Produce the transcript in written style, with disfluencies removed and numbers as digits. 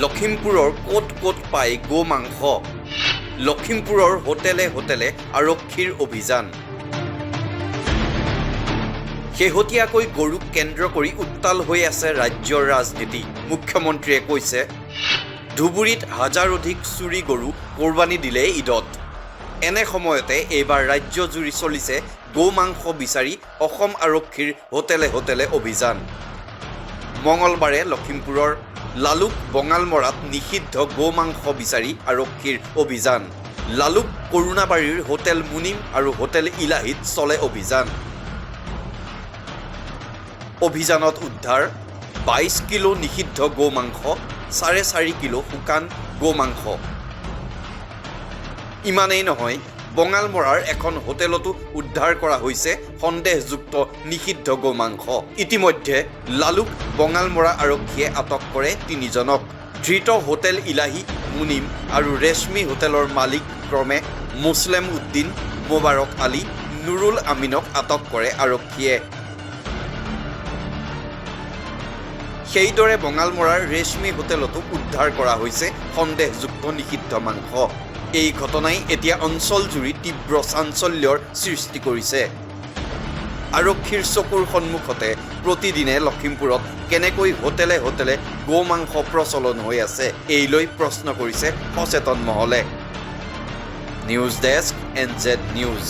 লখিমপুৰৰ ক'ত ক'ত পায় গো মাংস লখিমপুৰৰ হোটেলে হোটেলে আৰক্ষীৰ অভিযান শেহতীয়াকৈ গৰুক কেন্দ্ৰ কৰি উত্তাল হৈ আছে ৰাজ্যৰ ৰাজনীতি মুখ্যমন্ত্ৰীয়ে কৈছে ধুবুৰীত হাজাৰ অধিক চুৰি গৰু কোৰবানী দিলে ঈদত এনে সময়তে এইবাৰ ৰাজ্য জুৰি চলিছে গো মাংস বিচাৰি অসম আৰক্ষীৰ হোটেলে হোটেলে অভিযান মঙলবাৰে লখিমপুৰৰ লালুক বঙালমৰাত নিষিদ্ধ গো মাংস বিচাৰি আৰক্ষীৰ অভিযান লালুক কৰুণাবাৰীৰ হোটেল মুনিম আৰু হোটেল ইলাহিত চলে অভিযানত উদ্ধাৰ 22 কিলো নিষিদ্ধ গো মাংস 4.5 কিলো শুকান গো মাংস ইমানেই নহয় বঙালমৰাৰ এখন হোটেলতো উদ্ধাৰ কৰা হৈছে সন্দেহযুক্ত নিষিদ্ধ গো মাংস ইতিমধ্যে লালুক বঙালমৰা আৰক্ষীয়ে আটক কৰে 3 জনক ধৃত হোটেল ইলাহি মুনিম আৰু ৰেশমি হোটেলৰ মালিক ক্ৰমে মুছলেম উদ্দিন মোবাৰক আলী নুৰুল আমিনক আটক কৰে আৰক্ষীয়ে সেইদৰে বঙালমৰাৰ ৰেশমি হোটেলতো উদ্ধাৰ কৰা হৈছে সন্দেহযুক্ত নিষিদ্ধ মাংস এই ঘটনাই এতিয়া অঞ্চল জুৰি তীব্ৰ চাঞ্চল্যৰ সৃষ্টি কৰিছে আৰক্ষীৰ চকুৰ সন্মুখতে প্ৰতিদিনে লখিমপুৰত কেনেকৈ হোটেলে হোটেলে গো মাংস প্ৰচলন হৈ আছে এই লৈ প্ৰশ্ন কৰিছে সচেতন মহলে নিউজ ডেস্ক NZ নিউজ